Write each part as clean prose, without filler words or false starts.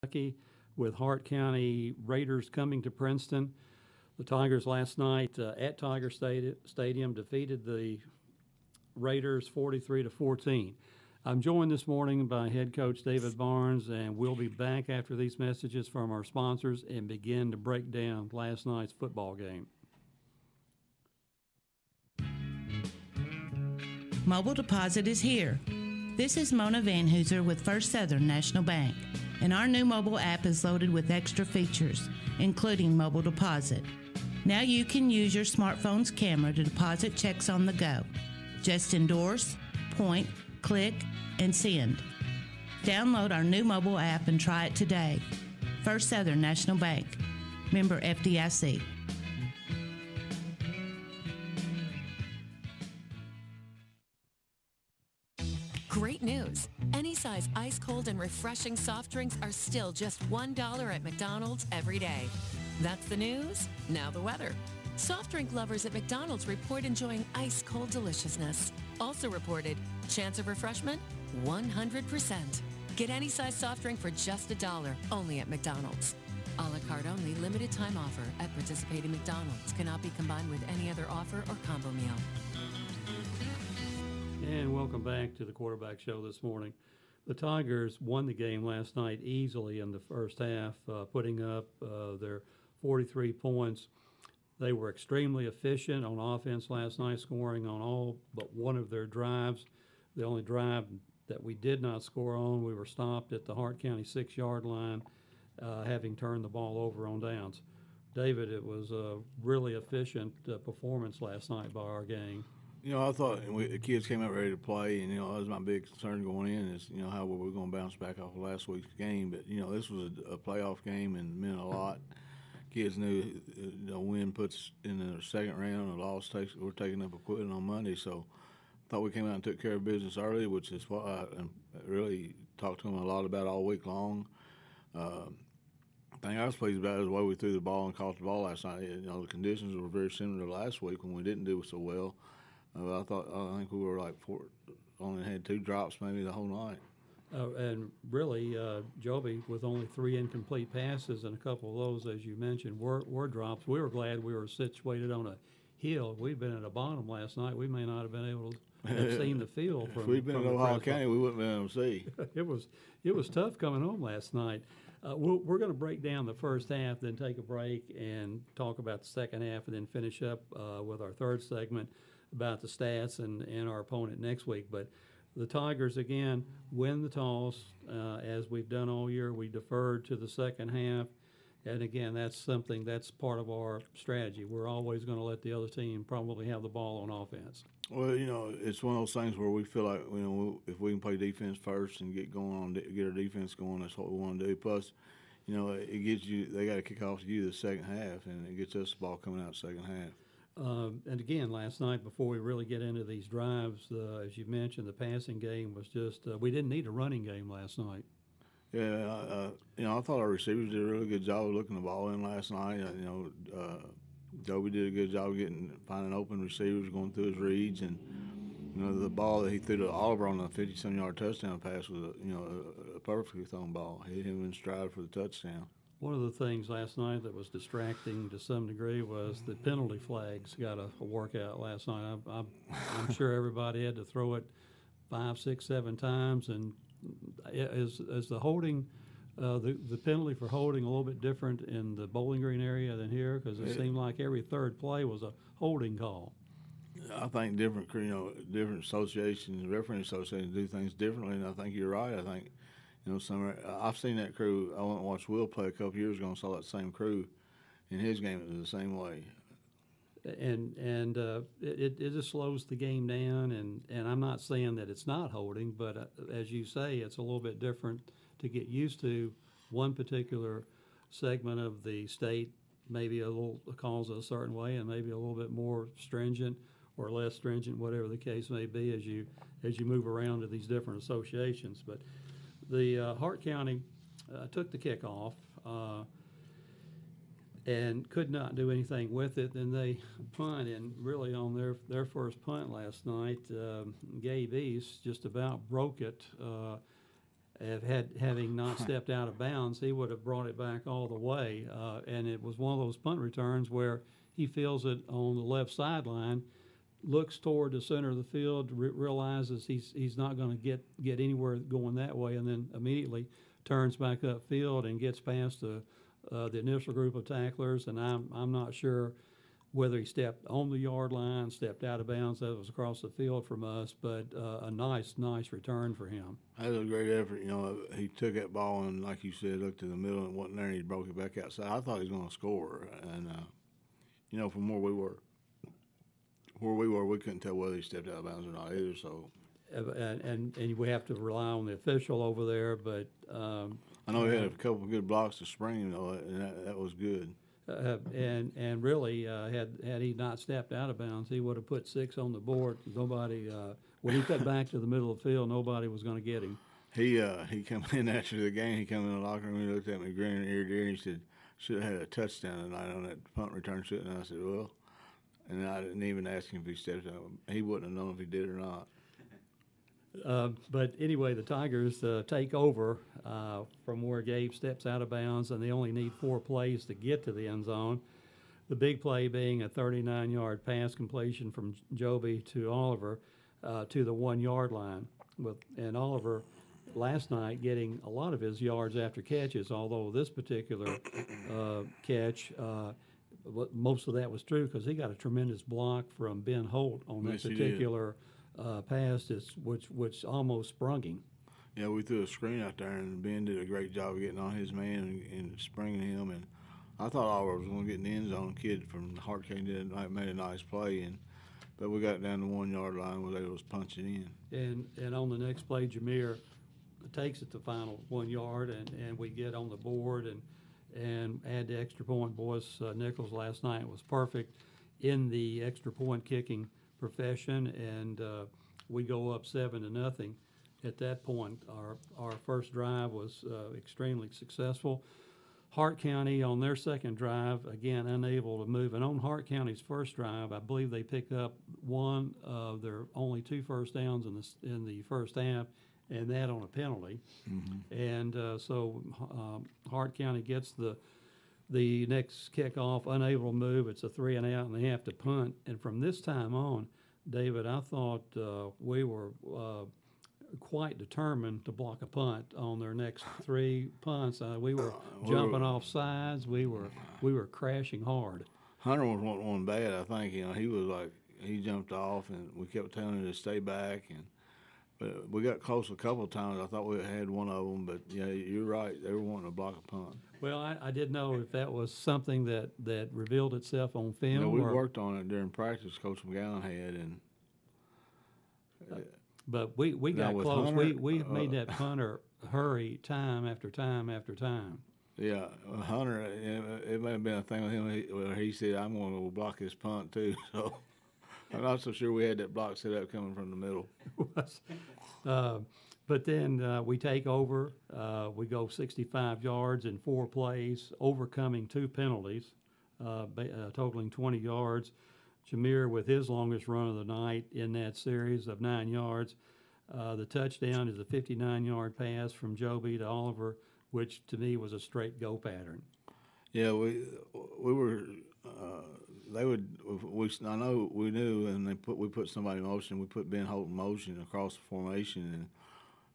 Kentucky with Hart County Raiders coming to Princeton. The Tigers last night at Tiger Stadium defeated the Raiders 43 to 14. I'm joined this morning by head coach David Barnes, and we'll be back after these messages from our sponsors and begin to break down last night's football game. Mobile Deposit is here. This is Mona Van Hooser with First Southern National Bank, and our new mobile app is loaded with extra features, including mobile deposit. Now you can use your smartphone's camera to deposit checks on the go. Just endorse, point, click, and send. Download our new mobile app and try it today. First Southern National Bank. Member FDIC. Great news! Any size ice cold and refreshing soft drinks are still just $1 at McDonald's every day. That's the news. Now the weather. Soft drink lovers at McDonald's report enjoying ice cold deliciousness. Also reported, chance of refreshment, 100%. Get any size soft drink for just $1 only at McDonald's. A la carte only, limited time offer at participating McDonald's. Cannot be combined with any other offer or combo meal. And welcome back to the Quarterback Show this morning. The Tigers won the game last night easily in the first half, putting up their 43 points. They were extremely efficient on offense last night, scoring on all but one of their drives. The only drive that we did not score on, we were stopped at the Hart County 6-yard line, having turned the ball over on downs. David, it was a really efficient performance last night by our gang. You know, I thought the kids came out ready to play, and, that was my big concern going in is, how we were going to bounce back off of last week's game. But, this was a playoff game and meant a lot. Kids knew the win puts in the second round, and the loss we're taking up equipment on Monday. So I thought we came out and took care of business early, which is what I really talked to them a lot about all week long. The thing I was pleased about is the way we threw the ball and caught the ball last night. The conditions were very similar to last week when we didn't do so well. I think we were only had 2 drops maybe the whole night. And really, Joby, with only 3 incomplete passes and a couple of those, as you mentioned, were drops. We were glad we were situated on a hill. If we'd been at the bottom last night, we may not have been able to have seen the field. If we'd been in Ohio County, we wouldn't have been able to see. It was tough coming home last night. We're going to break down the first half, then take a break and talk about the second half, and then finish up with our third segment about the stats and our opponent next week. But the Tigers, again, win the toss. As we've done all year, we deferred to the second half. And, again, that's part of our strategy. We're always going to let the other team probably have the ball on offense. Well, it's one of those things where we feel like, if we can play defense first and get our defense going, that's what we want to do. Plus, it gets you – they got to kick off you the second half, and it gets us the ball coming out second half. And again, last night, before we really get into these drives, as you mentioned, the passing game was just we didn't need a running game last night. Yeah, I thought our receivers did a really good job of looking the ball in last night. Joby did a good job of finding open receivers, going through his reads, and the ball that he threw to Oliver on the 50-some-yard touchdown pass was a perfectly thrown ball. Hit him in stride for the touchdown. One of the things last night that was distracting to some degree was the penalty flags got a workout last night. I'm sure everybody had to throw it 5, 6, 7 times. And is the holding, the penalty for holding a little bit different in the Bowling Green area than here? Because it seemed like every third play was a holding call. I think different associations, referee associations do things differently, and I think you're right. I think I've seen that crew. I went and watched Will play a couple years ago and saw that same crew in his game. It was the same way. And it just slows the game down. And I'm not saying that it's not holding, but as you say, it's a little bit different to get used to. One particular segment of the state maybe a little calls it a certain way, and maybe a little bit more stringent or less stringent, whatever the case may be, as you move around to these different associations. But the Hart County took the kickoff and could not do anything with it. Then they punt, and really on their first punt last night, Gabe East just about broke it having not stepped out of bounds, he would have brought it back all the way. And it was one of those punt returns where he feels it on the left sideline, looks toward the center of the field, realizes he's not going to get anywhere going that way, and then immediately turns back upfield and gets past the initial group of tacklers. And I'm not sure whether he stepped on the yard line, stepped out of bounds, that was across the field from us, but a nice return for him. That was a great effort. He took that ball and, like you said, looked to the middle and wasn't there, and he broke it back outside. I thought he was going to score. And, from where we were, we couldn't tell whether he stepped out of bounds or not either. So, and we have to rely on the official over there, but I know he had a couple of good blocks to spring, and that was good. And really, had he not stepped out of bounds, he would have put 6 on the board. Nobody, when he cut back to the middle of the field, nobody was going to get him. He came in after the game. He came in the locker room. He looked at me, grinning ear to ear, and he said, "Should have had a touchdown tonight on that punt return, shouldn't I?" I said, "Well," and I didn't even ask him if he stepped out. He wouldn't have known if he did or not. But anyway, the Tigers take over from where Gabe steps out of bounds, and they only need 4 plays to get to the end zone. The big play being a 39-yard pass completion from Joby to Oliver to the 1-yard line. And Oliver last night getting a lot of his yards after catches, although this particular catch, most of that was true because he got a tremendous block from Ben Holt on that particular pass, which almost sprung him. Yeah, we threw a screen out there, and Ben did a great job of getting on his man and springing him. And I thought Oliver was going to get in the end zone. Kid from Hart County made a nice play, but we got down the 1-yard line where they was punching in. And on the next play, Jameer takes it the final 1 yard, and we get on the board and add the extra point. Boyce Nichols last night was perfect in the extra point kicking profession, and we go up 7-0. At that point, our first drive was extremely successful. Hart County on their second drive, again, unable to move. And on Hart County's first drive, I believe they pick up one of their only 2 first downs in the first half, and that on a penalty. Mm-hmm. And so Hart County gets the next kickoff, unable to move. It's a 3 and out, and they have to punt. And from this time on, David, I thought we were quite determined to block a punt on their next 3 punts. We were jumping off sides. We were crashing hard. Hunter was one bad, I think. He jumped off, and we kept telling him to stay back. But we got close a couple of times. I thought we had one of them, but yeah, you're right. They were wanting to block a punt. Well, I didn't know if that was something that revealed itself on film. We worked on it during practice. Coach McGowan had, and but we got close. Hunter, we made that punter hurry time after time after time. Yeah, Hunter. It may have been a thing with him where he said, "I'm going to block this punt too." So I'm not so sure we had that block set up coming from the middle. But then we take over. We go 65 yards in 4 plays, overcoming 2 penalties, totaling 20 yards. Jameer with his longest run of the night in that series of 9 yards. The touchdown is a 59-yard pass from Joby to Oliver, which to me was a straight go pattern. Yeah, we were. I know we knew, and we put somebody in motion. We put Ben Holt in motion across the formation, and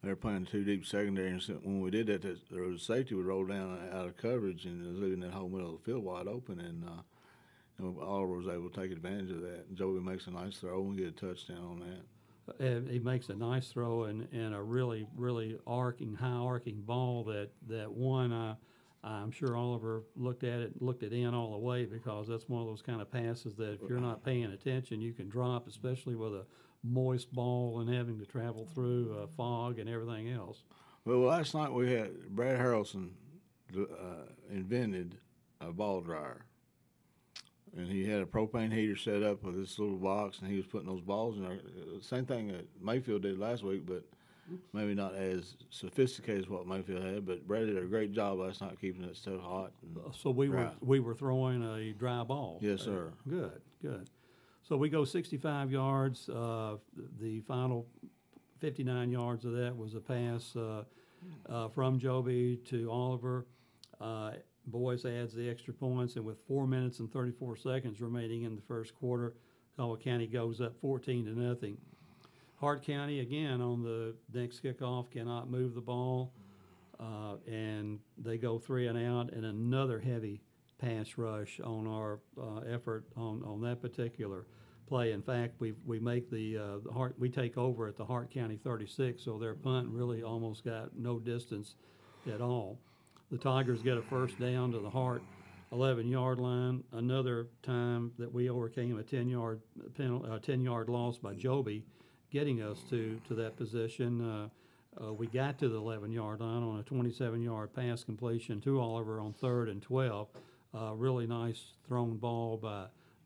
they were playing 2 deep secondary. And so when we did that, the safety would roll down out of coverage and was leaving that whole middle of the field wide open. And Oliver was able to take advantage of that. And Joey makes a nice throw and we get a touchdown on that. And he makes a nice throw and a really, really high arcing ball that one. I'm sure Oliver looked at it in all the way, because that's one of those kind of passes that if you're not paying attention, you can drop, especially with a moist ball and having to travel through fog and everything else. Well, last night we had Brad Harrelson invented a ball dryer. And he had a propane heater set up with this little box, and he was putting those balls in there. Same thing that Mayfield did last week, but maybe not as sophisticated as what Mayfield had. But Brad did a great job last night keeping that stuff hot. So we were throwing a dry ball. Yes, sir. Good. So we go 65 yards. The final 59 yards of that was a pass from Joby to Oliver. Boys adds the extra points, and with 4 minutes and 34 seconds remaining in the first quarter, Caldwell County goes up 14-0. Hart County, again, on the next kickoff, cannot move the ball, and they go 3 and out, and another heavy pass rush on our effort on that particular play. In fact, we make we take over at the Hart County 36, so their punt really almost got no distance at all. The Tigers get a first down to the Hart 11-yard line. Another time that we overcame a 10-yard loss by Joby, getting us to that position. We got to the 11-yard line on a 27-yard pass completion to Oliver on 3rd and 12. Really nice thrown ball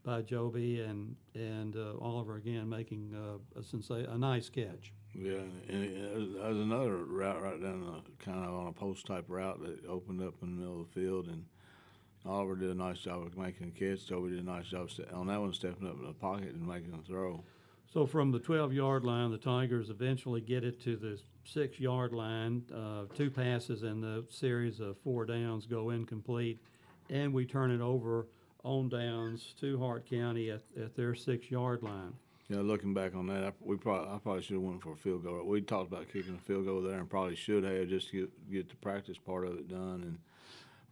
by Joby, and Oliver again making a nice catch. Yeah, and there's another route right down kind of on a post type route that opened up in the middle of the field, and Oliver did a nice job of making a catch. Joby did a nice job on that one, stepping up in the pocket and making a throw. So from the 12-yard line, the Tigers eventually get it to the 6-yard line. 2 passes and the series of 4 downs go incomplete, and we turn it over on downs to Hart County at their 6-yard line. Yeah, looking back on that, I probably should have went for a field goal. We talked about kicking a field goal there, and probably should have just to get the practice part of it done.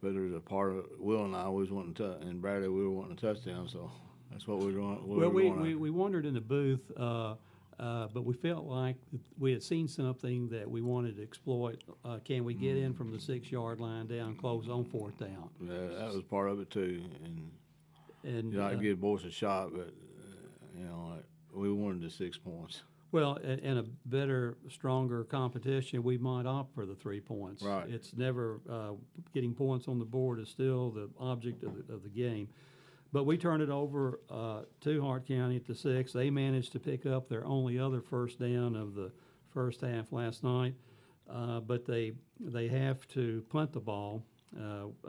But there's a part of it, Will and I always wanted and Bradley, we were wanting a touchdown, so that's what we were doing. Well, we wondered in the booth, but we felt like we had seen something that we wanted to exploit. Can we get in from the 6-yard line down close on 4th down? Yeah, that was part of it too, and you know, I'd give boys a shot, but we wanted the 6 points. Well, in a better, stronger competition, we might opt for the 3 points. Right. It's never getting points on the board is still the object of the game. But we turn it over to Hart County at the 6. They managed to pick up their only other first down of the first half last night, but they have to punt the ball.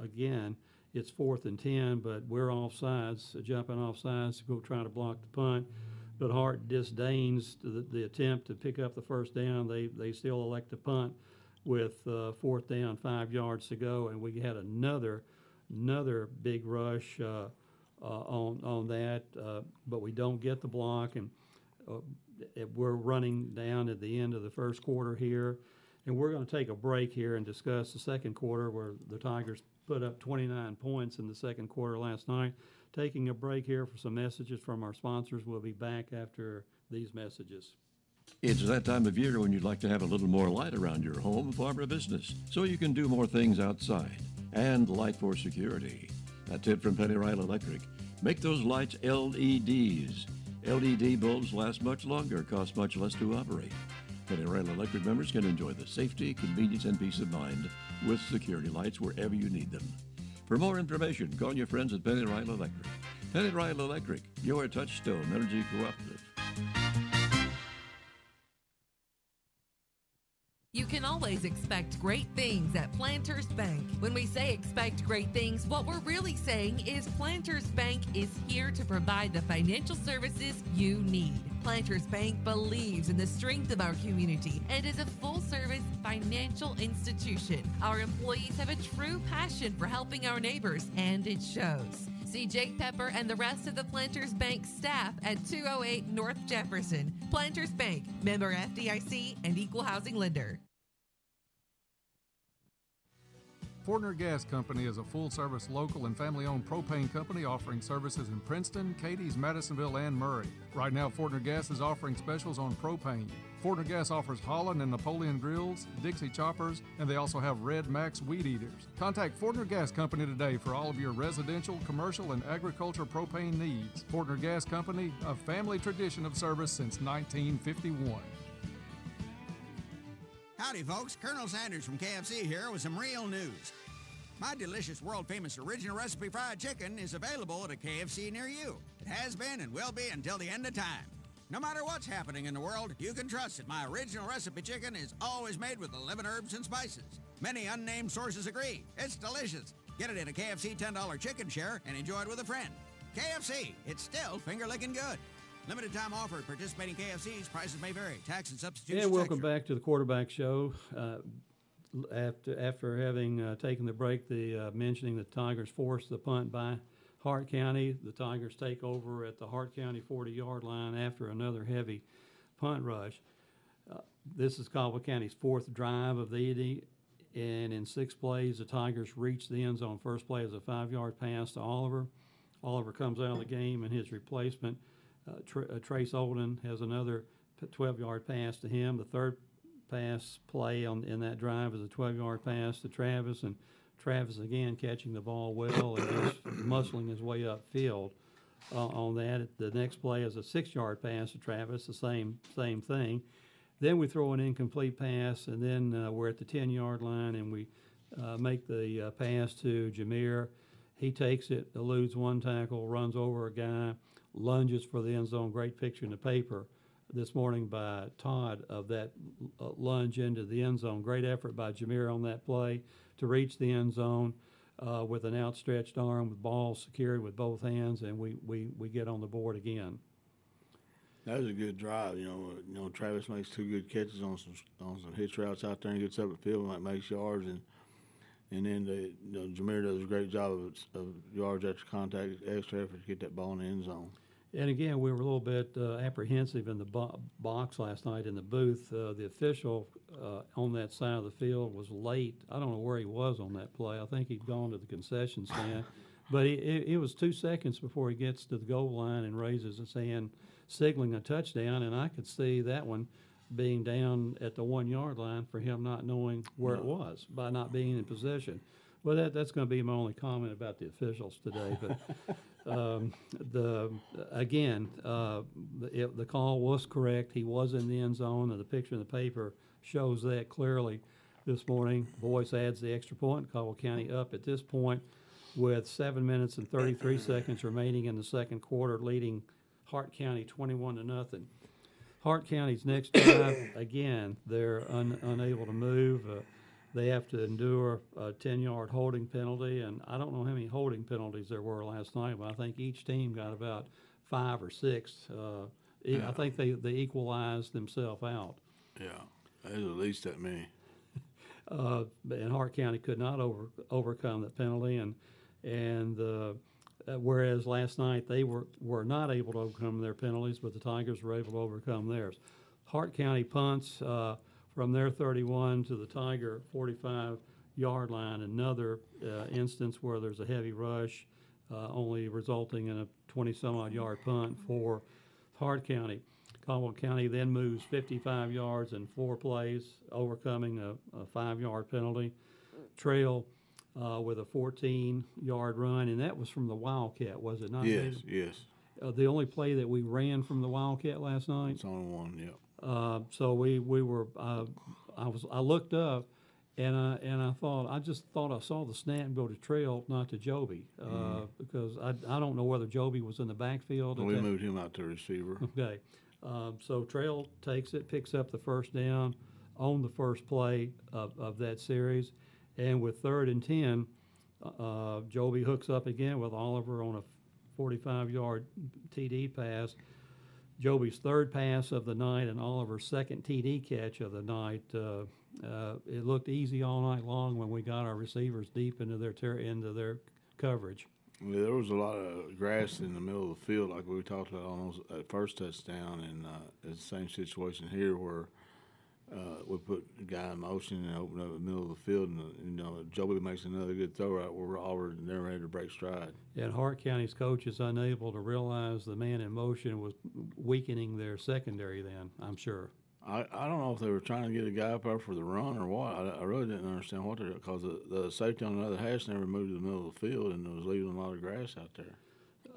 Again, it's 4th and 10, but we're offsides, jumping offsides to go try to block the punt. But Hart disdains the attempt to pick up the first down. They still elect to punt with 4th down, 5 yards to go, and we had another big rush on that, but we don't get the block, and we're running down at the end of the first quarter here, and we're going to take a break here and discuss the second quarter, where the Tigers put up 29 points in the second quarter last night. Taking a break here for some messages from our sponsors. We'll be back after these messages. It's that time of year when you'd like to have a little more light around your home, farm, or business, so you can do more things outside. And light for security. A tip from Penny Rile Electric. Make those lights LEDs. LED bulbs last much longer, cost much less to operate. Penny Rile Electric members can enjoy the safety, convenience, and peace of mind with security lights wherever you need them. For more information, call your friends at Penny Rile Electric. Penny Rile Electric, your touchstone energy cooperative. You can always expect great things at Planters Bank. When we say expect great things, what we're really saying is Planters Bank is here to provide the financial services you need. Planters Bank believes in the strength of our community and is a full-service financial institution. Our employees have a true passion for helping our neighbors, and it shows. See Jake Pepper and the rest of the Planters Bank staff at 208 North Jefferson. Planters Bank, member FDIC and equal housing lender. Fortner Gas Company is a full-service local and family-owned propane company offering services in Princeton, Cadiz, Madisonville, and Murray. Right now, Fortner Gas is offering specials on propane. Fortner Gas offers Holland and Napoleon grills, Dixie choppers, and they also have Red Max weed eaters. Contact Fortner Gas Company today for all of your residential, commercial, and agriculture propane needs. Fortner Gas Company, a family tradition of service since 1951. Howdy, folks. Colonel Sanders from KFC here with some real news. My delicious, world-famous original recipe fried chicken is available at a KFC near you. It has been and will be until the end of time. No matter what's happening in the world, you can trust that my original recipe chicken is always made with 11 herbs and spices. Many unnamed sources agree. It's delicious. Get it in a KFC $10 chicken share and enjoy it with a friend. KFC, it's still finger-licking good. Limited time offer at participating KFCs. Prices may vary. Tax and substitution. And welcome back to the Quarterback Show. after having taken the break, mentioning the Tigers forced the punt by Hart County. The Tigers take over at the Hart County 40-yard line after another heavy punt rush. This is Caldwell County's fourth drive of the evening, and in 6 plays, the Tigers reach the end zone. First play is a 5-yard pass to Oliver. Oliver comes out of the game, and his replacement, Trace Olden, has another 12-yard pass to him. The third pass play in that drive is a 12-yard pass to Travis, and Travis again catching the ball well and just muscling his way upfield on that. The next play is a 6-yard pass to Travis, the same thing. Then we throw an incomplete pass, and then we're at the 10-yard line, and we make the pass to Jameer. He takes it, eludes one tackle, runs over a guy, lunges for the end zone. Great picture in the paper this morning by Todd of that lunge into the end zone. Great effort by Jameer on that play to reach the end zone with an outstretched arm, with ball secured with both hands, and we get on the board again. That was a good drive. You know, Travis makes 2 good catches on some hitch routes out there and gets up the field and makes yards, and then Jameer does a great job of yards after contact, extra effort to get that ball in the end zone. And again, we were a little bit apprehensive in the box last night in the booth. The official on that side of the field was late. I don't know where he was on that play. I think he'd gone to the concession stand. But it was 2 seconds before he gets to the goal line and raises his hand, signaling a touchdown. And I could see that one being down at the 1-yard line for him not knowing where it was by not being in possession. Well, that's going to be my only comment about the officials today. But the call was correct. He was in the end zone, and the picture in the paper shows that clearly this morning. Boyce adds the extra point. Caldwell County up at this point with 7 minutes and 33 seconds remaining in the second quarter, leading Hart County 21-0. Hart County's next drive, again, they're unable to move. They have to endure a 10-yard holding penalty, and I don't know how many holding penalties there were last night, but I think each team got about 5 or 6. I think they equalized themselves out. Yeah, there's at least that many. And Hart County could not overcome that penalty, and whereas last night they were not able to overcome their penalties, but the Tigers were able to overcome theirs. Hart County punts from their 31 to the Tiger 45-yard line. Another instance where there's a heavy rush, only resulting in a 20-some-odd yard punt for Hart County. Caldwell County then moves 55 yards in 4 plays, overcoming a 5-yard penalty. Trail with a 14-yard run, and that was from the Wildcat, was it not? Yes, yes. The only play that we ran from the Wildcat last night. It's on one, yep. So we were. I looked up, and I thought I saw the snap go to Trail, not to Joby, because I don't know whether Joby was in the backfield. We moved him out to receiver. Okay, so Trail takes it, picks up the first down on the first play of that series, and with 3rd and 10, Joby hooks up again with Oliver on a 45-yard TD pass. Joby's 3rd pass of the night and Oliver's 2nd TD catch of the night. It looked easy all night long when we got our receivers deep into their coverage. Well, there was a lot of grass in the middle of the field, like we talked about on that first touchdown, and it's the same situation here where we put the guy in motion and open up the middle of the field, and Joby makes another good throw right where we're all ready to break stride. And Hart County's coach is unable to realize the man in motion was weakening their secondary then, I'm sure. I don't know if they were trying to get a guy up there for the run or what. I really didn't understand what they're doing, because the safety on the other hash never moved to the middle of the field, and it was leaving a lot of grass out there.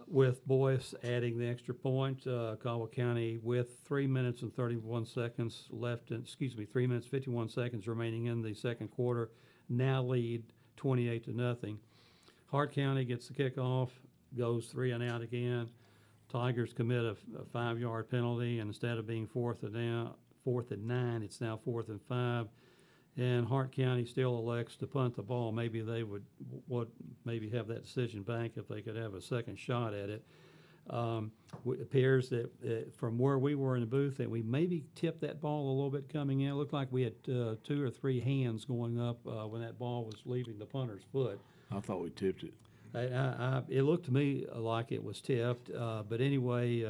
With Boyce adding the extra point, Caldwell County with 3 minutes and 31 seconds left, 3 minutes 51 seconds remaining in the second quarter, now lead 28-0. Hart County gets the kickoff, goes 3 and out again. Tigers commit a 5-yard penalty, and instead of being 4th and 9, it's now 4th and 5. And Hart County still elects to punt the ball. Maybe they would maybe have that decision back if they could have a second shot at it. It appears that from where we were in the booth that we maybe tipped that ball a little bit coming in. It looked like we had 2 or 3 hands going up when that ball was leaving the punter's foot. I thought we tipped it. It looked to me like it was tipped, but anyway,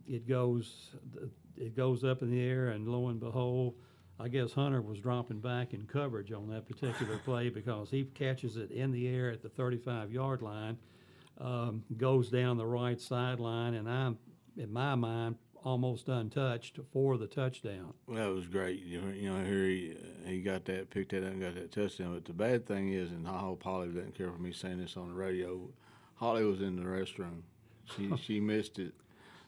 it goes up in the air, and lo and behold, I guess Hunter was dropping back in coverage on that particular play because he catches it in the air at the 35-yard line, goes down the right sideline, and I'm, in my mind, almost untouched for the touchdown. Well, that was great. You know, here he got that, picked that up, and got that touchdown. But the bad thing is, and I hope Holly doesn't care for me saying this on the radio, Holly was in the restroom. She missed it.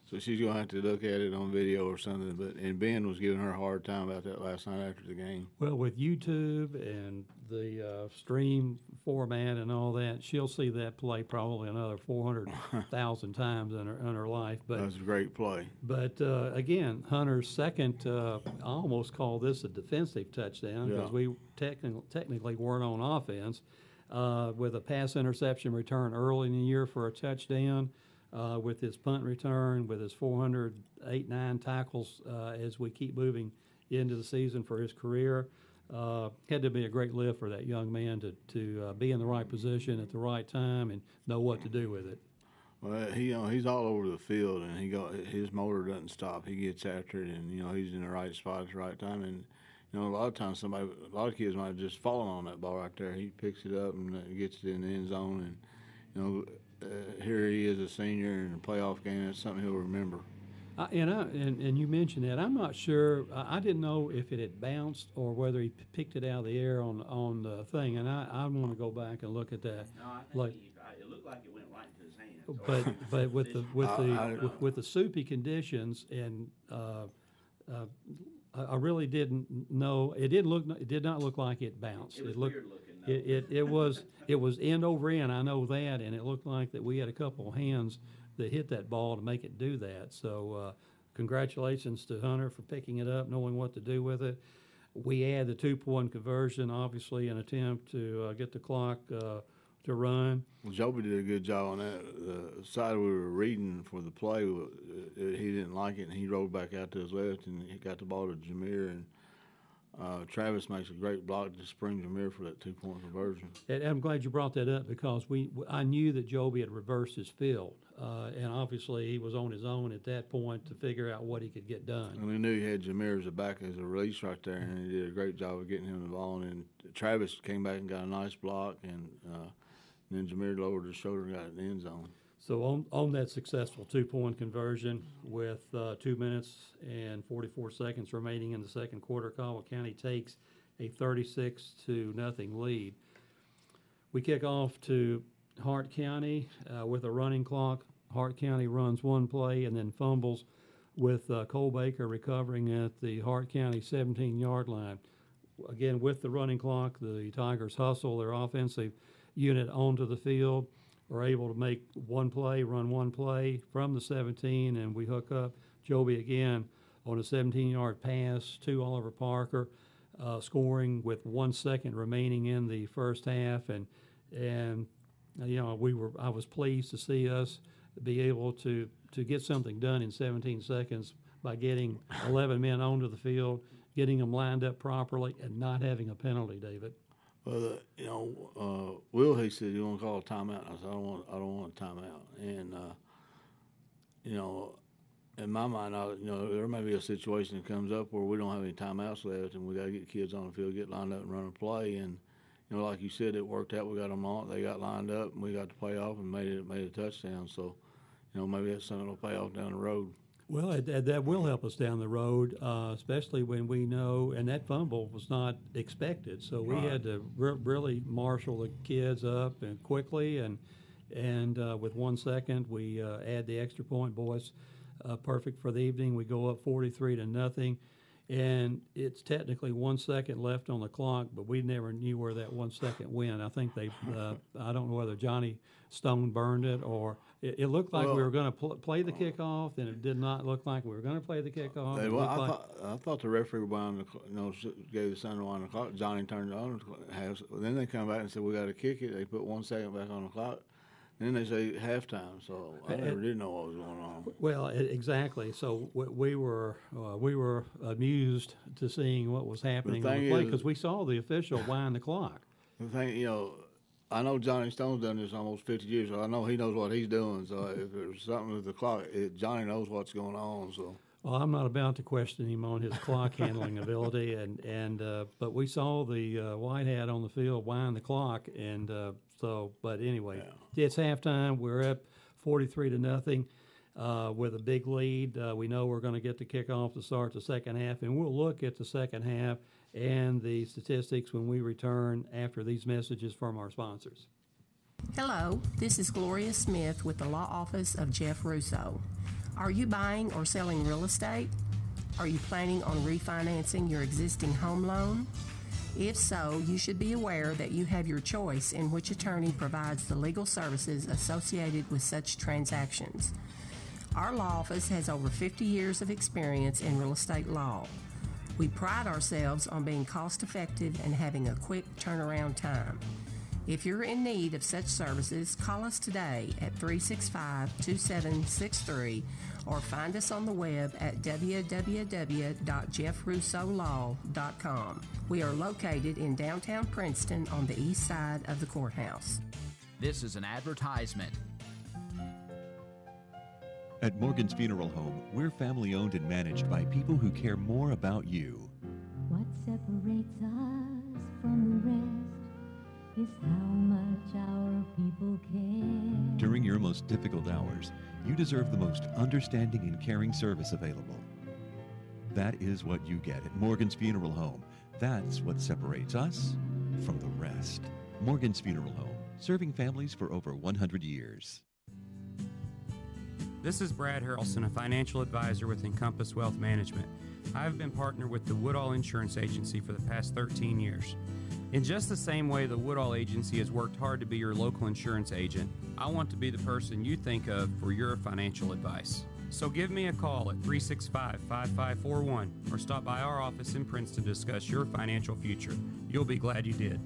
So she's going to have to look at it on video or something. And Ben was giving her a hard time about that last night after the game. Well, with YouTube and the stream format and all that, she'll see that play probably another 400,000 times in her life. But that was a great play. But again, Hunter's second, I almost call this a defensive touchdown because we technically weren't on offense. With a pass interception return early in the year for a touchdown. With his punt return, with his 408-9 tackles as we keep moving into the season for his career. Had to be a great lift for that young man to be in the right position at the right time and know what to do with it. Well, he's all over the field, and his motor doesn't stop. He gets after it, and he's in the right spot at the right time. And a lot of times a lot of kids might have just fallen on that ball right there. He picks it up and gets it in the end zone, and here he is, a senior in a playoff game. That's something he'll remember. And you mentioned that. I'm not sure. I didn't know if it had bounced or whether he picked it out of the air on the thing. And I want to go back and look at that. No, I think it looked like it went right into his hand. But with the soupy conditions, and I really didn't know. It did not look like it bounced. It was weird looking. It was end over end. I know that, and it looked like that we had a couple of hands that hit that ball to make it do that. So congratulations to Hunter for picking it up, knowing what to do with it. We had the 2-point conversion, obviously, an attempt to get the clock to run. Well, Joby did a good job on that. The side we were reading for the play, he didn't like it, and he rolled back out to his left, and he got the ball to Jameer, and Travis makes a great block to spring Jameer for that 2-point conversion. And I'm glad you brought that up because I knew that Joby had reversed his field, and obviously he was on his own at that point to figure out what he could get done. And we knew he had Jameer as a back as a release right there, and he did a great job of getting him the ball. And Travis came back and got a nice block, and then Jameer lowered his shoulder and got it in the end zone. So on that successful 2-point conversion with 2 minutes and 44 seconds remaining in the second quarter, Caldwell County takes a 36-0 lead. We kick off to Hart County with a running clock. Hart County runs one play and then fumbles with Cole Baker recovering at the Hart County 17-yard line. Again, with the running clock, the Tigers hustle their offensive unit onto the field. We're able to make one play, run one play from the 17, and we hook up Joby again on a 17-yard pass to Oliver Parker, scoring with 1 second remaining in the first half. And I was pleased to see us be able to get something done in 17 seconds by getting 11 men onto the field, getting them lined up properly, and not having a penalty, David. Well, Will, he said, "You want to call a timeout?" I said, "I don't want a timeout." And in my mind, there may be a situation that comes up where we don't have any timeouts left, and we got to get kids on the field, get lined up, and run a play. And like you said, it worked out. We got them on. They got lined up, and we got the play off and made a touchdown. So, maybe that's something that'll pay off down the road. Well, that will help us down the road, especially when we know, and that fumble was not expected. So we had to really marshal the kids up and quickly, and with 1 second, we add the extra point, boys. Perfect for the evening. We go up 43-0, and it's technically 1 second left on the clock, but we never knew where that 1 second went. I think I don't know whether Johnny Stone burned it or it looked like we were going to play the kickoff, and it did not look like we were going to play the kickoff. I thought the referee gave the sign to wind the clock. Johnny turned it on. Then they come back and said, "We got to kick it." They put 1 second back on the clock. And then they say halftime, so I never did know what was going on. Well, exactly. So we were amused to seeing what was happening on the play because we saw the official wind the clock. The thing, I know Johnny Stone's done this almost 50 years, so I know he knows what he's doing. So if there's something with the clock, Johnny knows what's going on. So. Well, I'm not about to question him on his clock handling ability, but we saw the white hat on the field wind the clock, but anyway, It's halftime. We're up 43-0 with a big lead. We know we're going to get the kickoff to start the second half, and we'll look at the second half and the statistics when we return after these messages from our sponsors. Hello, this is Gloria Smith with the Law Office of Jeff Russo. Are you buying or selling real estate? Are you planning on refinancing your existing home loan? If so, you should be aware that you have your choice in which attorney provides the legal services associated with such transactions. Our law office has over 50 years of experience in real estate law. We pride ourselves on being cost-effective and having a quick turnaround time. If you're in need of such services, call us today at 365-2763 or find us on the web at www.jeffrussolaw.com. We are located in downtown Princeton on the east side of the courthouse. This is an advertisement. At Morgan's Funeral Home, we're family owned and managed by people who care more about you. What separates us from the rest is how much our people care. During your most difficult hours, you deserve the most understanding and caring service available. That is what you get at Morgan's Funeral Home. That's what separates us from the rest. Morgan's Funeral Home, serving families for over 100 years. This is Brad Harrelson, a financial advisor with Encompass Wealth Management. I have been partnered with the Woodall Insurance Agency for the past 13 years. In just the same way the Woodall Agency has worked hard to be your local insurance agent, I want to be the person you think of for your financial advice. So give me a call at 365-5541 or stop by our office in Princeton to discuss your financial future. You'll be glad you did.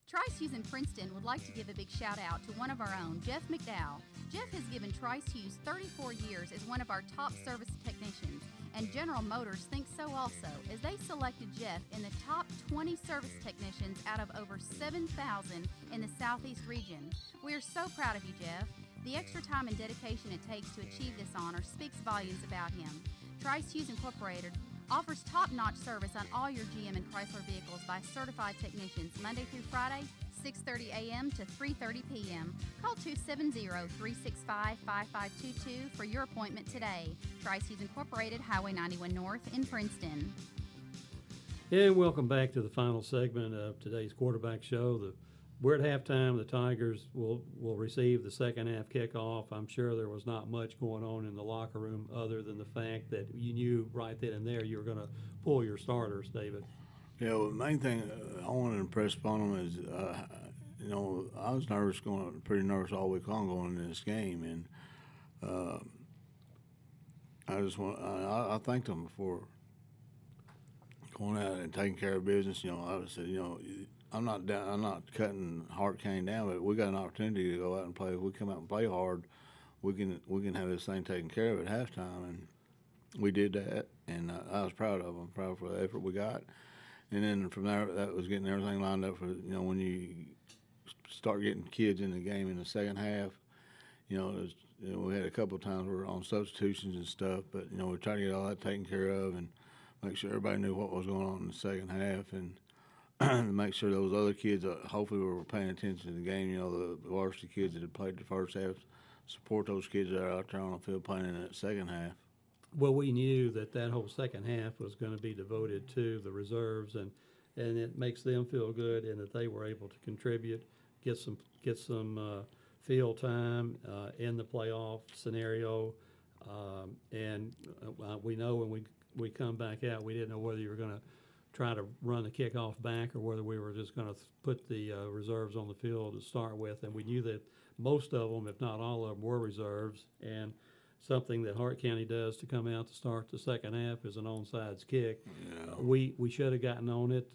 Trice-Hughes in Princeton would like to give a big shout out to one of our own, Jeff McDowell. Jeff has given Trice-Hughes 34 years as one of our top service technicians, and General Motors thinks so also, as they selected Jeff in the top 20 service technicians out of over 7,000 in the Southeast region. We are so proud of you, Jeff. The extra time and dedication it takes to achieve this honor speaks volumes about him. Trice-Hughes Incorporated offers top-notch service on all your GM and Chrysler vehicles by certified technicians Monday through Friday, 6:30 a.m. to 3:30 p.m. Call 270-365-5522 for your appointment today. Trice-Hughes Incorporated, Highway 91 North in Princeton. And welcome back to the final segment of today's quarterback show. We're at halftime. The Tigers will receive the second half kickoff. I'm sure there was not much going on in the locker room other than the fact that you knew right then and there you were going to pull your starters, David. Yeah, well, the main thing I want to impress upon them is, I was pretty nervous all week long going into this game, and I thanked them for going out and taking care of business. I said, I'm not cutting Hart-Cain down, but we got an opportunity to go out and play. If we come out and play hard, we can have this thing taken care of at halftime, and we did that. And I was proud of them, proud for the effort we got. And then from there, that was getting everything lined up for when you start getting kids in the game in the second half. We had a couple of times we were on substitutions and stuff, but we tried to get all that taken care of and make sure everybody knew what was going on in the second half and. To make sure those other kids, hopefully, were paying attention to the game. The varsity kids that had played the first half, support those kids that are out there on the field playing in that second half. Well, we knew that whole second half was going to be devoted to the reserves, and it makes them feel good, and that they were able to contribute, get some field time in the playoff scenario, and we know when we come back out, we didn't know whether you were going to try to run the kickoff back or whether we were just going to put the reserves on the field to start with. And we knew that most of them, if not all of them, were reserves. And something that Hart County does to come out to start the second half is an onside kick. Yeah. We should have gotten on it.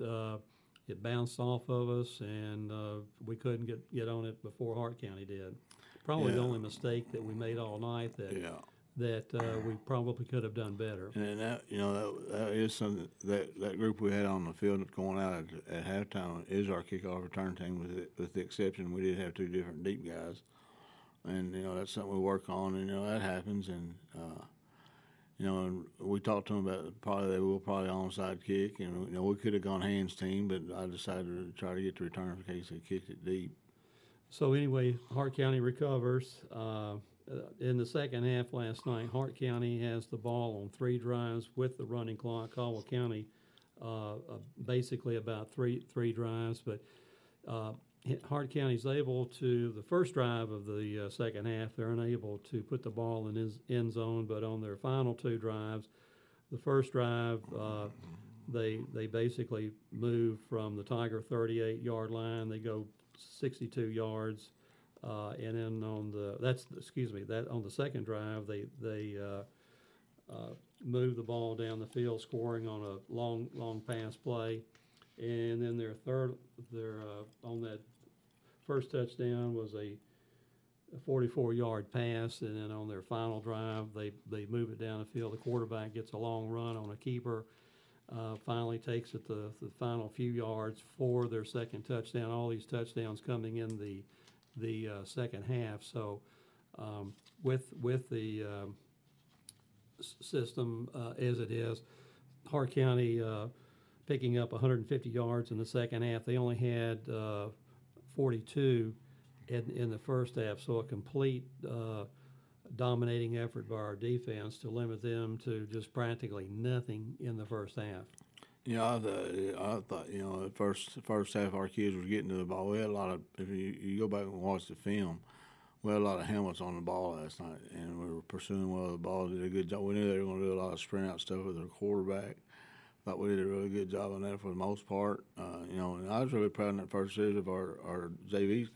It bounced off of us, and we couldn't get on it before Hart County did. Probably the only mistake that we made all night that we probably could have done better. And that that is something that group we had on the field going out at halftime is our kickoff return team, with the exception we did have two different deep guys, and that's something we work on, and that happens, and and we talked to them about they will probably onside kick, and we could have gone hands team, but I decided to try to get the return in case they kicked it deep. So anyway, Hart County recovers. In the second half last night, Hart County has the ball on 3 drives with the running clock. Caldwell County basically about three drives, but Hart County's able to, the first drive of the second half, they're unable to put the ball in his end zone, but on their final 2 drives, the first drive, they basically move from the Tiger 38-yard line. They go 62 yards. And then on the second drive, they move the ball down the field, scoring on a long pass play, and then their on that first touchdown was a 44-yard pass, and then on their final drive, they move it down the field. The quarterback gets a long run on a keeper, finally takes it the final few yards for their second touchdown. All these touchdowns coming in the second half. So with the system as it is, Hart County picking up 150 yards in the second half. They only had 42 in the first half, so a complete dominating effort by our defense to limit them to just practically nothing in the first half. I thought the first half our kids were getting to the ball. We had a lot of, if you go back and watch the film, we had a lot of helmets on the ball last night, and we were pursuing well the ball. Did a good job. We knew they were going to do a lot of sprint out stuff with their quarterback. Thought we did a really good job on that for the most part. And I was really proud in that first series of our JV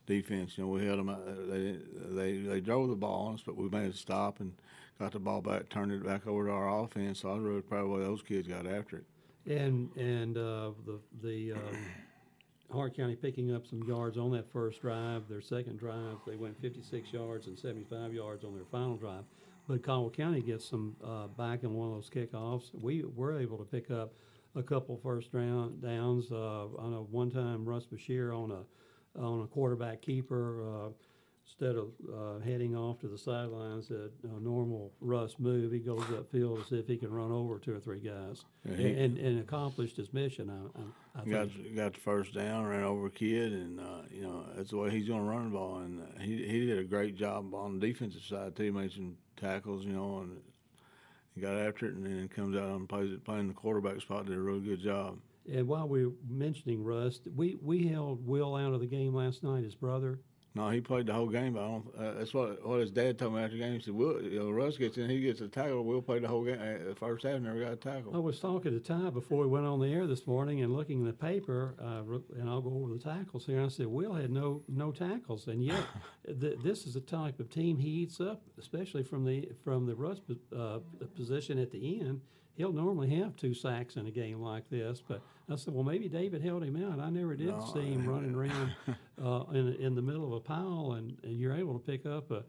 defense. We held them out. They drove the ball on us, but we made a stop and got the ball back, turned it back over to our offense. So I was really proud of the way those kids got after it. And the Hart County picking up some yards on that first drive. Their second drive, they went 56 yards and 75 yards on their final drive. But Caldwell County gets some back in one of those kickoffs. We were able to pick up a couple first downs on a one-time Russ Bashir on a quarterback keeper. Instead of heading off to the sidelines at a normal Russ move, he goes upfield to see if he can run over 2 or 3 guys, and accomplished his mission. I think. Got the first down, ran over a kid, and that's the way he's going to run the ball. And he did a great job on the defensive side too. He made some tackles, and he got after it, and then comes out and playing the quarterback spot. Did a really good job. And while we're mentioning Russ, we held Will out of the game last night. His brother. No, he played the whole game, but I don't. That's what his dad told me after the game. He said, Russ gets in, he gets a tackle. Will played the whole game. The first half, never got a tackle. I was talking to Ty before we went on the air this morning and looking in the paper, and I'll go over the tackles here. I said, Will had no tackles, and yet this is the type of team he eats up, especially from the Russ position at the end. He'll normally have 2 sacks in a game like this, but I said, well, maybe David held him out. I never did see him running around in the middle of a pile, and you're able to pick up a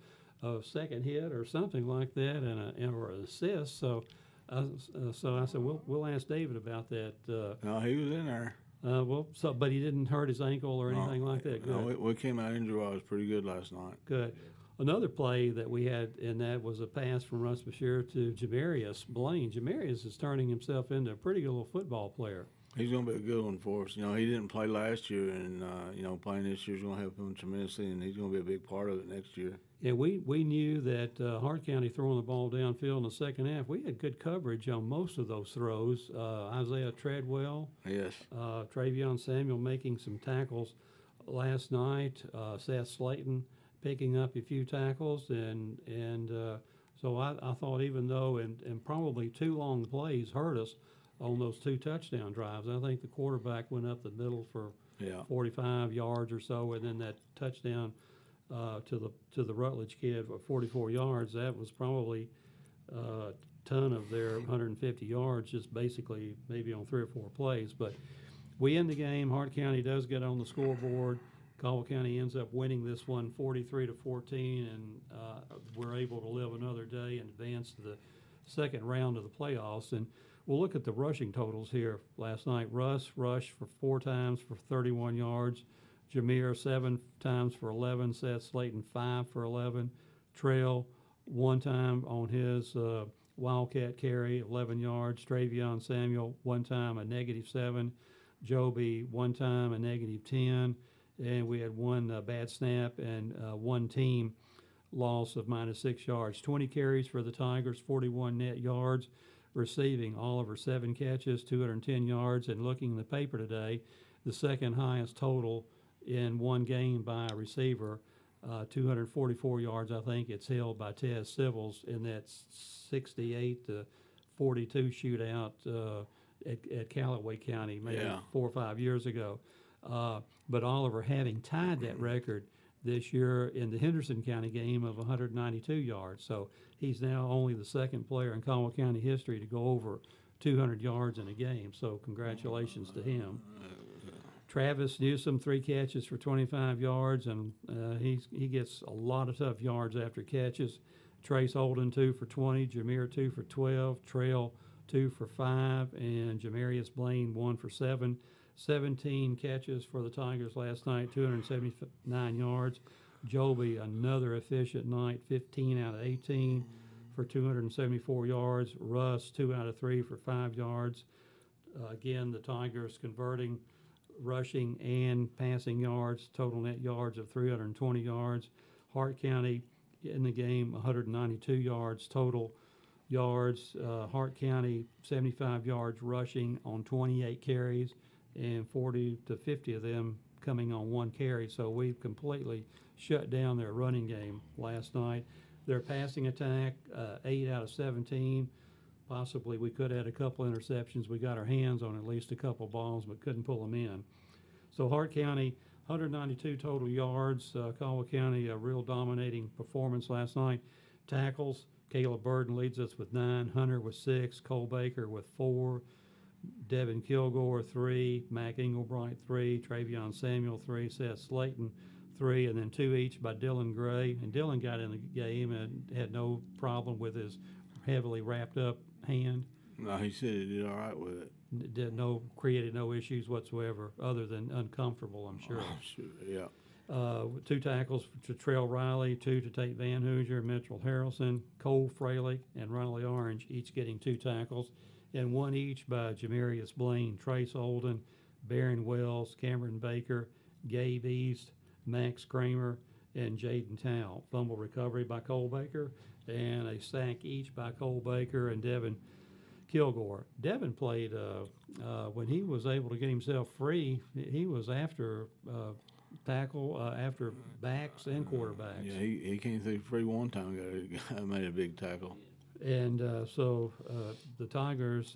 second hit or something like that, or an assist. So I said, we'll ask David about that. No, he was in there. But he didn't hurt his ankle or anything like that. Good. No, we came out injury-wise pretty good last night. Good. Another play that we had in that was a pass from Russ Bashir to Jamarius Blaine. Jamarius is turning himself into a pretty good little football player. He's going to be a good one for us. He didn't play last year, and playing this year is going to help him tremendously, and he's going to be a big part of it next year. Yeah, we knew that Hart County throwing the ball downfield in the second half, we had good coverage on most of those throws. Isaiah Treadwell, yes, Travion Samuel making some tackles last night. Seth Slayton picking up a few tackles, and so I thought, even though and probably 2 long plays hurt us on those 2 touchdown drives. I think the quarterback went up the middle for 45 yards or so, and then that touchdown to the Rutledge kid for 44 yards. That was probably a ton of their 150 yards, just basically maybe on 3 or 4 plays. But we end the game. Hart County does get on the scoreboard. Caldwell County ends up winning this one 43-14, and we're able to live another day and advance to the second round of the playoffs. And we'll look at the rushing totals here last night. Russ rushed for 4 times for 31 yards. Jameer 7 times for 11. Seth Slayton 5 for 11. Trail 1 time on his Wildcat carry, 11 yards. Travion Samuel 1 time, a -7. Joby 1 time, a -10. And we had 1 bad snap and 1 team loss of -6 yards. 20 carries for the Tigers, 41 net yards. Receiving, Oliver 7 catches, 210 yards. And looking in the paper today, the second highest total in one game by a receiver, 244 yards. I think it's held by Tez Civils in that 68-42 shootout at Callaway County maybe 4 or 5 years ago. But Oliver having tied that record this year in the Henderson County game of 192 yards. So he's now only the second player in Caldwell County history to go over 200 yards in a game. So congratulations to him. Travis Newsom, 3 catches for 25 yards, and he gets a lot of tough yards after catches. Trace Holden, 2 for 20. Jameer, 2 for 12. Trail, 2 for 5. And Jamarius Blaine, 1 for 7. 17 catches for the Tigers last night, 279 yards. Joby, another efficient night, 15 out of 18 for 274 yards. Russ, 2 out of 3 for 5 yards. Again, the Tigers converting rushing and passing yards, total net yards of 320 yards. Hart County in the game, 192 yards total yards. Hart County, 75 yards rushing on 28 carries, and 40 to 50 of them coming on 1 carry. So we've completely shut down their running game last night. Their passing attack, 8 out of 17. Possibly we could have had a couple interceptions. We got our hands on at least a couple balls, but couldn't pull them in. So Hart County, 192 total yards. Caldwell County, a real dominating performance last night. Tackles, Caleb Burden leads us with 9. Hunter with 6. Cole Baker with 4. Devin Kilgore, 3. Mac Englebright, 3. Travion Samuel, 3. Seth Slayton, 3. And then 2 each by Dylan Gray. And Dylan got in the game and had no problem with his heavily wrapped up hand. No, he said he did all right with it. Created no issues whatsoever, other than uncomfortable, I'm sure. Oh, sure, yeah. 2 tackles to Trail Riley, 2 to Tate Van Hoosier, Mitchell Harrelson, Cole Fralick, and Riley Orange, each getting 2 tackles, and 1 each by Jamarius Blaine, Trace Holden, Barron Wells, Cameron Baker, Gabe East, Max Kramer, and Jaden Towle. Fumble recovery by Cole Baker, and a sack each by Cole Baker and Devin Kilgore. Devin played when he was able to get himself free. He was after tackle, after backs and quarterbacks. Yeah, he came through free one time. Got made a big tackle. And so the Tigers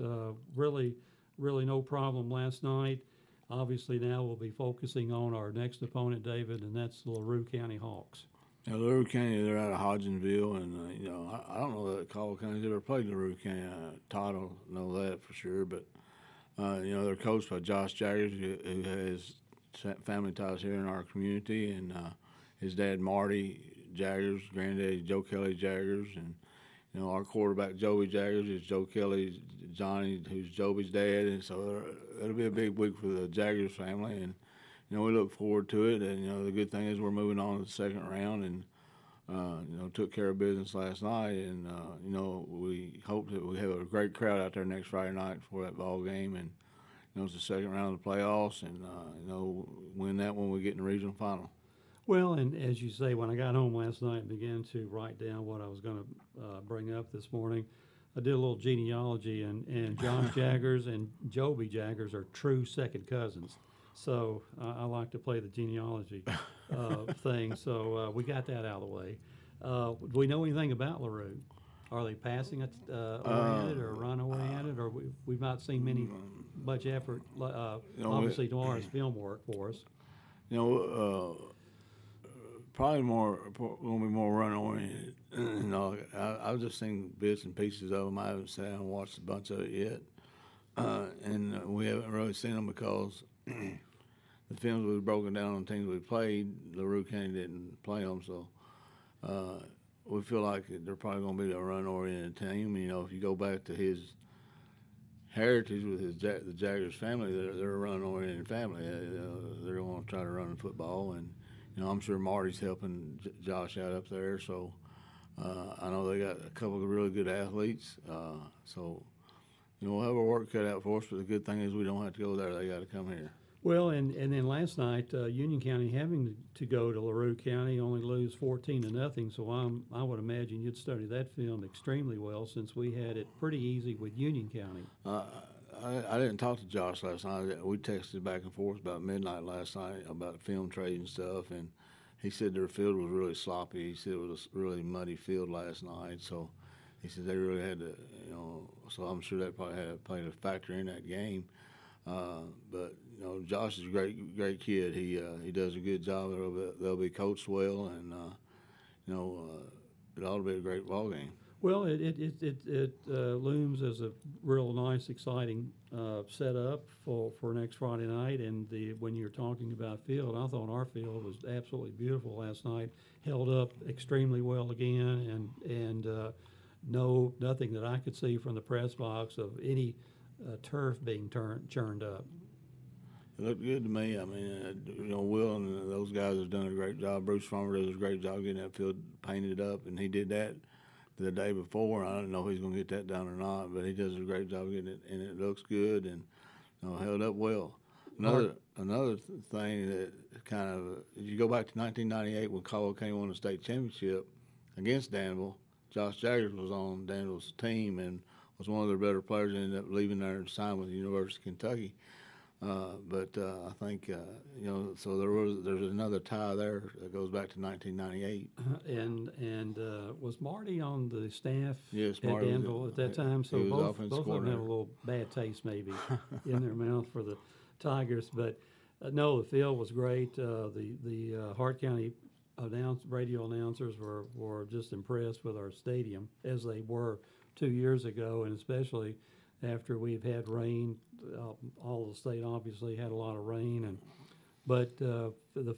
really no problem last night. Obviously now we'll be focusing on our next opponent, David, and that's the LaRue County Hawks. Now, LaRue County, they're out of Hodgenville, and I don't know that Caldwell County's ever played LaRue County. Todd will know that for sure, but they're coached by Josh Jaggers, who has family ties here in our community, and his dad Marty Jaggers, granddaddy Joe Kelly Jaggers, and our quarterback Joby Jaggers is Joe Kelly, Johnny, who's Joby's dad, and so it'll be a big week for the Jaggers family, and we look forward to it. And the good thing is we're moving on to the second round, and took care of business last night, and we hope that we have a great crowd out there next Friday night for that ball game, and it's the second round of the playoffs, and win that one, we get in the regional final. Well, and as you say, when I got home last night and began to write down what I was going to bring up this morning, I did a little genealogy, and Josh Jaggers and Joby Jaggers are true second cousins. So I like to play the genealogy thing. So we got that out of the way. Do we know anything about LaRue? Are they passing it oriented or run oriented, or we've not seen much effort? Obviously, tomorrow's film work for us. probably going to be more run oriented. You know, I've just seen bits and pieces of them. I haven't sat down and watched a bunch of it yet, and we haven't really seen them because the films we've broken down on teams we played, LaRue County didn't play them, so we feel like they're probably going to be a run oriented team. You know, if you go back to his heritage with the Jaggers family, they're a run-oriented family. They're going to try to run the football, and you know I'm sure Marty's helping Josh out up there. So I know they got a couple of really good athletes. So you know we'll have our work cut out for us. But the good thing is we don't have to go there. They got to come here. Well, and then last night, Union County having to go to LaRue County only lose 14-0. So I would imagine you'd study that film extremely well since we had it pretty easy with Union County. I didn't talk to Josh last night. We texted back and forth about midnight last night about film trade and stuff, and he said their field was really sloppy. He said it was a really muddy field last night. So he said they really had to, you know. So I'm sure that probably played a factor in that game. But you know, Josh is a great kid. He does a good job. They'll be coached well, and you know, it ought to be a great ball game. Well, it looms as a real nice, exciting setup for next Friday night. And when you're talking about field, I thought our field was absolutely beautiful last night. Held up extremely well again, and nothing that I could see from the press box of any turf being churned up. It looked good to me. I mean, you know, Will and those guys have done a great job. Bruce Farmer does a great job getting that field painted up, and he did that the day before. I don't know if he's going to get that done or not, but he does a great job getting it, and it looks good and you know, held up well. Another thing that kind of, if you go back to 1998 when Caldwell County won the state championship against Danville, Josh Jaggers was on Danville's team and was one of their better players and ended up leaving there and signed with the University of Kentucky. But I think, you know, so there's another tie there that goes back to 1998. And was Marty on the staff at Danville at that time? So both of them had a little bad taste maybe in their mouth for the Tigers. But no, the field was great. The Hart County radio announcers were just impressed with our stadium as they were 2 years ago, and especially after we've had rain. All of the state obviously had a lot of rain, but the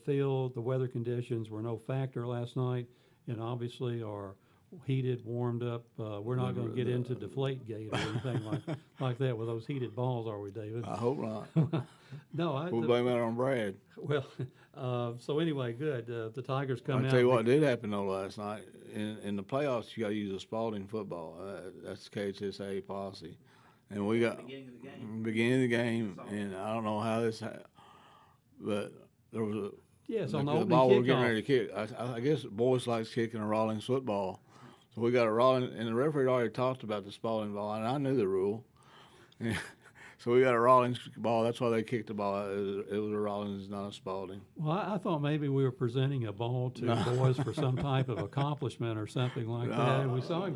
field, the weather conditions were no factor last night, and obviously our heated, warmed up. We're not going to get into Deflategate or anything like that with those heated balls, are we, David? I hope not. No, we'll blame that on Brad. Well, so anyway, good. The Tigers come out. I'll tell you what did happen though last night in the playoffs. You got to use a Spalding football. That's the KHSA policy. And we got beginning of the game, and I don't know how this happened, but there was on the ball kickoff. was getting ready to kick. I guess Boyce likes kicking a Rawlings football, so we got a Rawlings, and the referee already talked about the Spalding ball, and I knew the rule. So we got a Rawlings ball. That's why they kicked the ball. It was a Rawlings, not a Spalding. Well, I thought maybe we were presenting a ball to Boyce for some type of accomplishment or something like that. And we saw him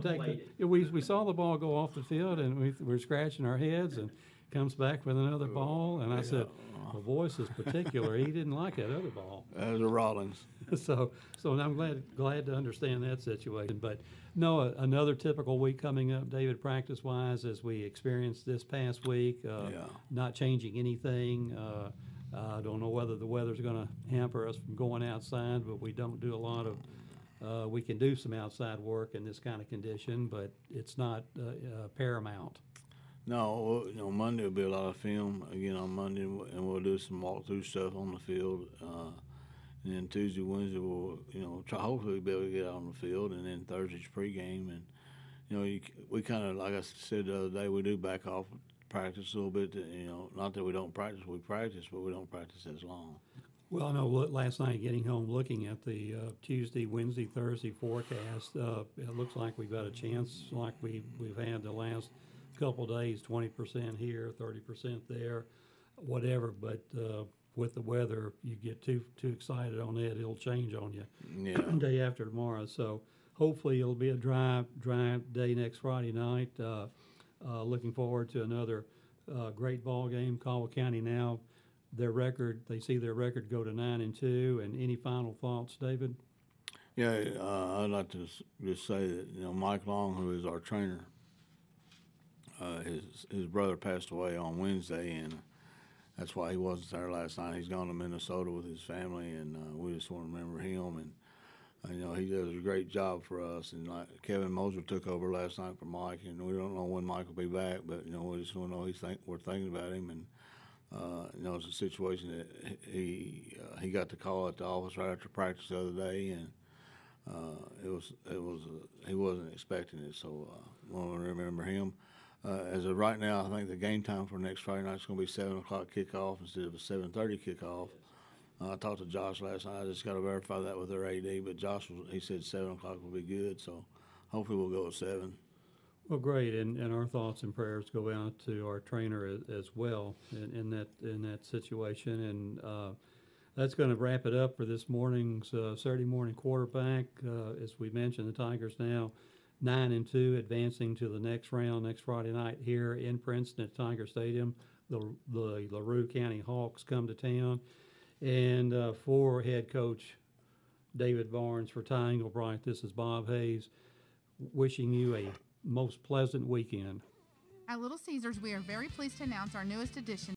we saw the ball go off the field, and we were scratching our heads, and comes back with another ball. And I said, well, Boyce is particular. He didn't like that other ball. That was a Rawlings. So I'm glad to understand that situation. But no, another typical week coming up, David, practice-wise, as we experienced this past week. Not changing anything. I don't know whether the weather's going to hamper us from going outside, but we don't do a lot of. We can do some outside work in this kind of condition, but it's not paramount. No, you know, Monday will be a lot of film again on Monday, and we'll do some walkthrough stuff on the field. And then Tuesday, Wednesday, we'll, you know, hopefully be able to get out on the field, and then Thursday's pregame. And, you know, we kind of, like I said the other day, we do back off practice a little bit. You know, not that we don't practice, we practice, but we don't practice as long. Well, I know last night getting home, looking at the Tuesday, Wednesday, Thursday forecast, it looks like we've got a chance like we've had the last couple of days, 20% here, 30% there, whatever. But with the weather, you get too excited on that, it'll change on you day after tomorrow. So hopefully it'll be a dry day next Friday night. Looking forward to another great ball game. Caldwell County now, they see their record go to 9-2. And any final thoughts, David? Yeah, I'd like to just say that, you know, Mike Long, who is our trainer, his brother passed away on Wednesday, and that's why he wasn't there last night. He's gone to Minnesota with his family, and we just want to remember him. And you know, he does a great job for us. And like Kevin Moser took over last night for Mike, and we don't know when Mike will be back, but you know, we just want to know we're thinking about him. And you know, it's a situation that he got the call at the office right after practice the other day, and he wasn't expecting it. So want to remember him. As of right now, I think the game time for next Friday night is going to be 7 o'clock kickoff instead of a 7:30 kickoff. I talked to Josh last night. I just got to verify that with their AD, but he said 7 o'clock will be good. So hopefully we'll go at 7. Well, great, and our thoughts and prayers go out to our trainer as well in that situation, and that's going to wrap it up for this morning's Saturday morning quarterback. As we mentioned, the Tigers now 9-2, advancing to the next round next Friday night here in Princeton at Tiger Stadium. The LaRue County Hawks come to town, and for head coach David Barnes for Ty Englebright, this is Bob Hayes wishing you a most pleasant weekend. At Little Caesars, we are very pleased to announce our newest addition